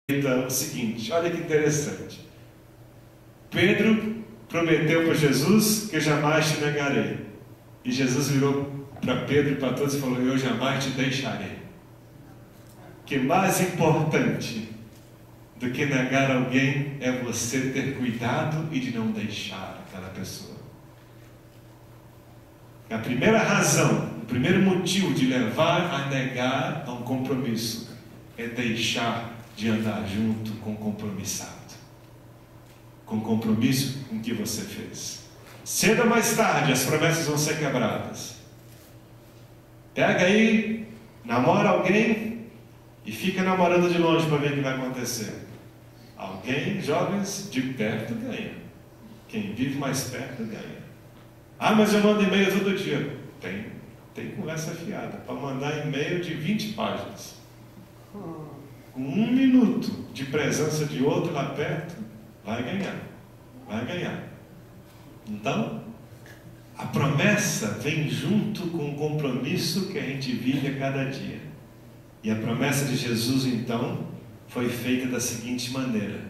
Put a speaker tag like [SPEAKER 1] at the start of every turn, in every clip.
[SPEAKER 1] o seguinte, olha que interessante. Pedro prometeu para Jesus que eu jamais te negarei. E Jesus virou para Pedro e para todos e falou: eu jamais te deixarei. Que mais importante do que negar alguém é você ter cuidado e de não deixar aquela pessoa. A primeira razão, o primeiro motivo de levar a negar a um compromisso é deixar de andar junto com o compromissado, com o compromisso com que você fez. Cedo ou mais tarde as promessas vão ser quebradas. Pega aí, namora alguém e fica namorando de longe para ver o que vai acontecer. Alguém, jovens, de perto ganha. Quem vive mais perto ganha. Ah, mas eu mando e-mail todo dia. Tem conversa fiada para mandar e-mail de 20 páginas. Com 1 minuto de presença de outro lá perto, vai ganhar. Vai ganhar. Então, a promessa vem junto com o compromisso que a gente vive a cada dia. E a promessa de Jesus, então, foi feita da seguinte maneira.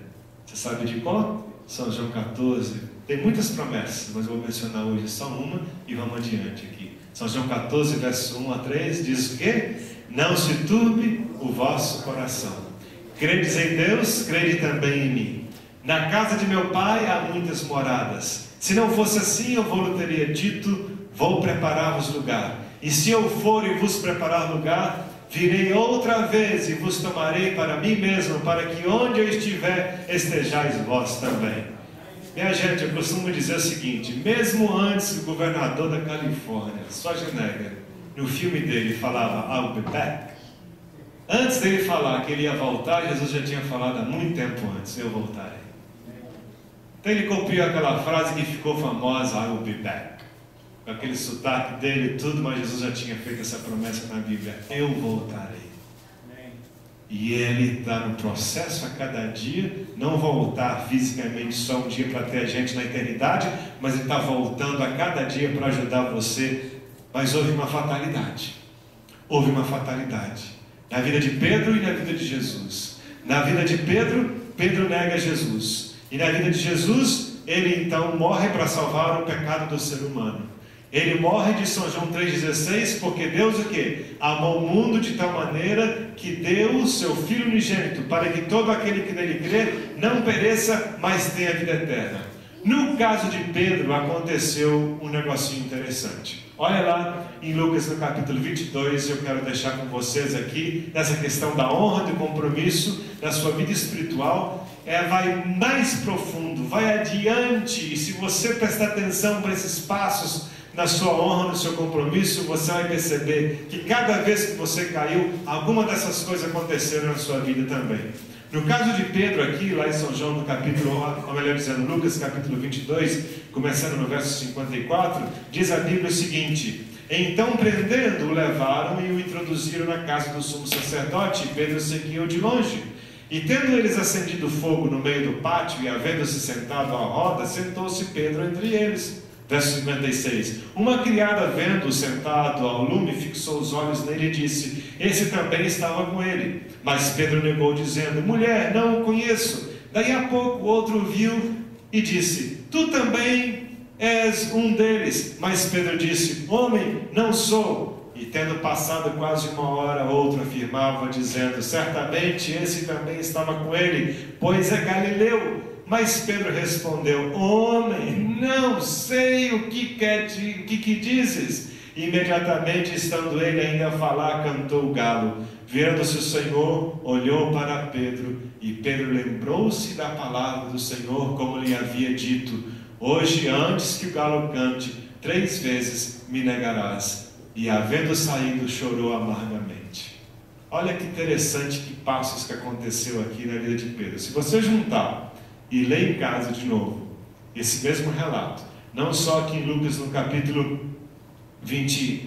[SPEAKER 1] Você sabe de qual? São João 14. Tem muitas promessas, mas eu vou mencionar hoje só uma e vamos adiante aqui. São João 14, verso 1 a 3, diz o quê? Não se turbe o vosso coração. Credes em Deus, crede também em mim. Na casa de meu pai há muitas moradas. Se não fosse assim, eu vou teria dito, vou preparar-vos lugar. E se eu for e vos preparar lugar, virei outra vez e vos tomarei para mim mesmo, para que onde eu estiver, estejais vós também. Minha gente, eu costumo dizer o seguinte: mesmo antes que o governador da Califórnia, Schwarzenegger, no filme dele falava I'll be back, antes dele falar que ele ia voltar, Jesus já tinha falado há muito tempo antes: eu voltarei. Então ele copiou aquela frase que ficou famosa, I will be back, com aquele sotaque dele e tudo, mas Jesus já tinha feito essa promessa na Bíblia: eu voltarei. E ele está no processo a cada dia, não voltar fisicamente só um dia para ter a gente na eternidade, mas ele está voltando a cada dia para ajudar você. Mas houve uma fatalidade. Houve uma fatalidade na vida de Pedro e na vida de Jesus. Na vida de Pedro, Pedro nega Jesus. E na vida de Jesus, ele então morre para salvar o pecado do ser humano. Ele morre, de São João 3,16, porque Deus o quê? Amou o mundo de tal maneira que deu o seu Filho unigênito, para que todo aquele que nele crê não pereça, mas tenha vida eterna. No caso de Pedro, aconteceu um negocinho interessante. Olha lá em Lucas no capítulo 22, eu quero deixar com vocês aqui, nessa questão da honra, do compromisso, da sua vida espiritual. Vai mais profundo, vai adiante, e se você prestar atenção para esses passos, na sua honra, no seu compromisso, você vai perceber que cada vez que você caiu, alguma dessas coisas aconteceram na sua vida também. No caso de Pedro aqui, lá em São João, no capítulo, ou melhor dizendo, Lucas capítulo 22, começando no verso 54, diz a Bíblia o seguinte: então prendendo-o, levaram e o introduziram na casa do sumo sacerdote, e Pedro seguiu de longe. E tendo eles acendido fogo no meio do pátio, e havendo-se sentado à roda, sentou-se Pedro entre eles. Verso 56. Uma criada, vendo-o sentado ao lume, fixou os olhos nele e disse: esse também estava com ele. Mas Pedro negou, dizendo: mulher, não o conheço. Daí a pouco o outro viu e disse: tu também és um deles. Mas Pedro disse: homem, não sou. E tendo passado quase 1 hora, outro afirmava, dizendo: certamente esse também estava com ele, pois é galileu. Mas Pedro respondeu: homem, não sei o que dizes. Imediatamente, estando ele ainda a falar, cantou o galo. Virando-se o Senhor, olhou para Pedro, e Pedro lembrou-se da palavra do Senhor, como lhe havia dito: hoje, antes que o galo cante, 3 vezes me negarás. E havendo saído, chorou amargamente. Olha que interessante, que passos que aconteceu aqui na vida de Pedro. Se você juntar e ler em casa de novo esse mesmo relato, não só aqui em Lucas no capítulo 22,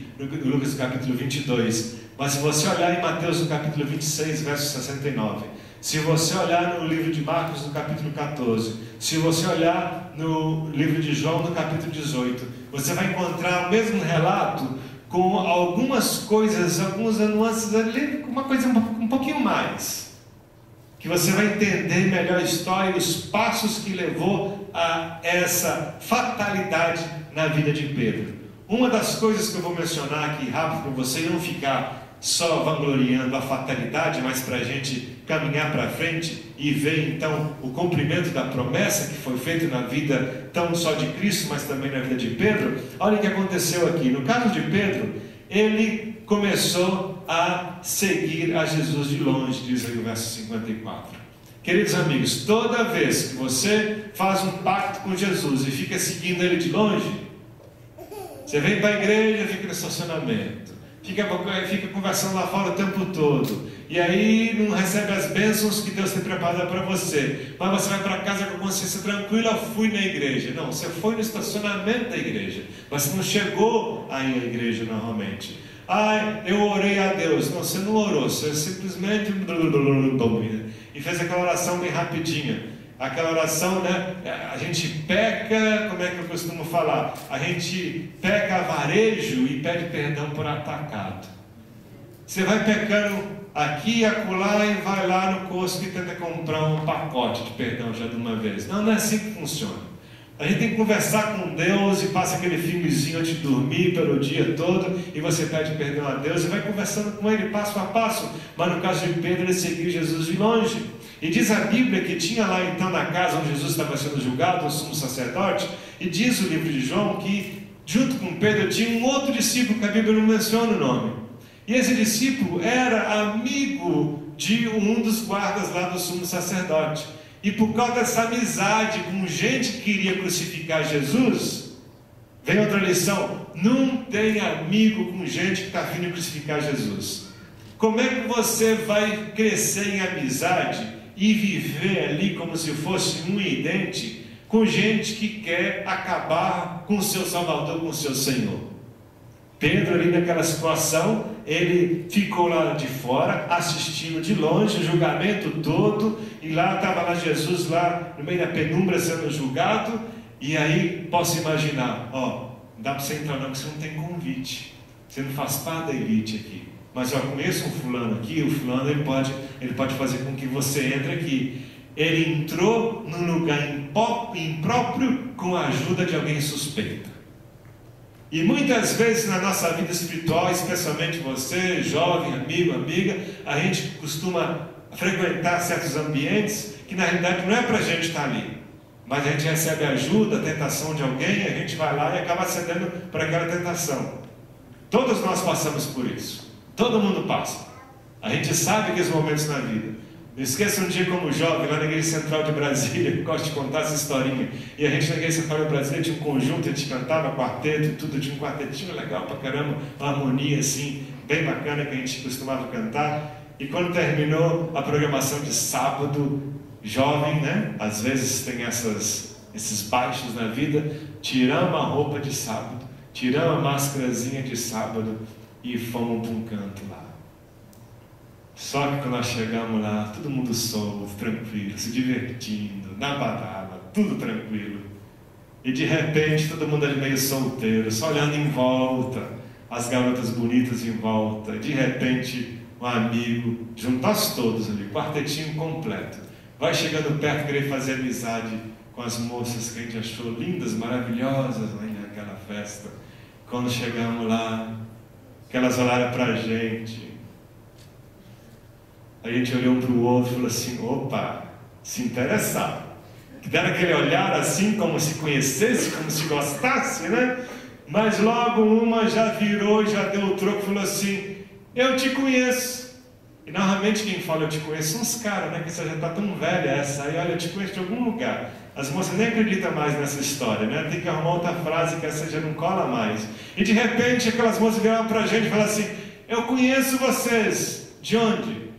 [SPEAKER 1] mas se você olhar em Mateus no capítulo 26, verso 69, se você olhar no livro de Marcos no capítulo 14, se você olhar no livro de João no capítulo 18, você vai encontrar o mesmo relato com algumas coisas, algumas nuances ali, uma coisa um pouquinho mais. que você vai entender melhor a história e os passos que levou a essa fatalidade na vida de Pedro. Uma das coisas que eu vou mencionar aqui rápido para você não ficar só vangloriando a fatalidade, mas para a gente caminhar para frente e ver então o cumprimento da promessa que foi feita na vida tão só de Cristo, mas também na vida de Pedro. Olha o que aconteceu aqui. No caso de Pedro, ele começou a seguir a Jesus de longe, diz aí o verso 54. Queridos amigos, toda vez que você faz um pacto com Jesus e fica seguindo ele de longe, você vem para a igreja, fica no estacionamento, fica conversando lá fora o tempo todo, e aí não recebe as bênçãos que Deus tem preparado para você, mas você vai para casa com a consciência tranquila: fui na igreja. Não, você foi no estacionamento da igreja, mas você não chegou aí à igreja normalmente. Eu orei a Deus. Não, você não orou, você simplesmente e fez aquela oração bem rapidinha. Aquela oração, né? A gente peca, como é que eu costumo falar? A gente peca a varejo e pede perdão por atacado. Você vai pecando aqui e acolá e vai lá no Costco e tenta comprar um pacote de perdão já de uma vez. Não, não é assim que funciona. A gente tem que conversar com Deus e passa aquele filmezinho antes de dormir pelo dia todo e você pede perdão a Deus e vai conversando com Ele passo a passo. Mas no caso de Pedro, ele seguiu Jesus de longe. E diz a Bíblia que tinha lá então na casa onde Jesus estava sendo julgado, o sumo sacerdote, e diz o livro de João que junto com Pedro tinha um outro discípulo que a Bíblia não menciona o nome. E esse discípulo era amigo de um dos guardas lá do sumo sacerdote. E por causa dessa amizade com gente que queria crucificar Jesus, vem outra lição: não tem amigo com gente que está vindo de crucificar Jesus. Como é que você vai crescer em amizade e viver ali como se fosse um idente com gente que quer acabar com o seu Salvador, com o seu Senhor? Pedro ali naquela situação, ele ficou lá de fora, assistindo de longe o julgamento todo, e lá estava lá Jesus, lá no meio da penumbra sendo julgado, e aí posso imaginar, não dá para você entrar não, porque você não tem convite, você não faz parte da elite aqui, mas eu conheço um fulano aqui, o fulano ele pode fazer com que você entre aqui. Ele entrou num lugar impróprio com a ajuda de alguém suspeito. E muitas vezes na nossa vida espiritual, especialmente você, jovem, amigo, amiga, a gente costuma frequentar certos ambientes que na realidade não é para a gente estar ali, mas a gente recebe ajuda, a tentação de alguém, a gente vai lá e acaba cedendo para aquela tentação. Todos nós passamos por isso, todo mundo passa. A gente sabe aqueles momentos na vida. Não esqueça um dia como jovem, lá na Igreja Central de Brasília, eu gosto de contar essa historinha. E a gente na Igreja Central de Brasília tinha um conjunto, a gente cantava quarteto e tudo, tinha um quartetinho legal pra caramba, uma harmonia assim, bem bacana que a gente costumava cantar. E quando terminou a programação de sábado, jovem, né? Às vezes tem esses baixos na vida, tiramos a roupa de sábado, tiramos a máscarazinha de sábado e fomos para um canto lá. Só que quando nós chegamos lá, todo mundo solto, tranquilo, se divertindo, na badala, tudo tranquilo. E de repente todo mundo ali meio solteiro, só olhando em volta, as garotas bonitas em volta. E de repente um amigo, juntasse todos ali, quartetinho completo, vai chegando perto, querer fazer amizade com as moças que a gente achou lindas, maravilhosas lá naquela festa. Quando chegamos lá, que elas olharam para a gente olhou um para o outro e falou assim: opa, se interessaram. Que deram aquele olhar assim, como se conhecesse, como se gostasse, né? Mas logo uma já virou, já deu o troco e falou assim: eu te conheço. E normalmente quem fala eu te conheço são os caras, né? Que você já está tão velha essa aí, olha, eu te conheço de algum lugar. As moças nem acreditam mais nessa história, né? Tem que arrumar outra frase que essa já não cola mais. E de repente aquelas moças viraram para a gente e falaram assim: eu conheço vocês. De onde?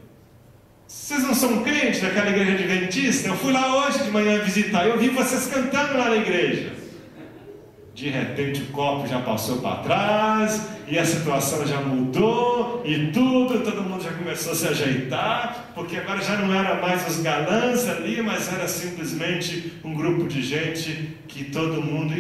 [SPEAKER 1] Vocês não são crentes daquela igreja adventista? Eu fui lá hoje de manhã visitar, eu vi vocês cantando lá na igreja. De repente o copo já passou para trás, e a situação já mudou, e todo mundo já começou a se ajeitar, porque agora já não era mais os galãs ali, mas era simplesmente um grupo de gente que todo mundo...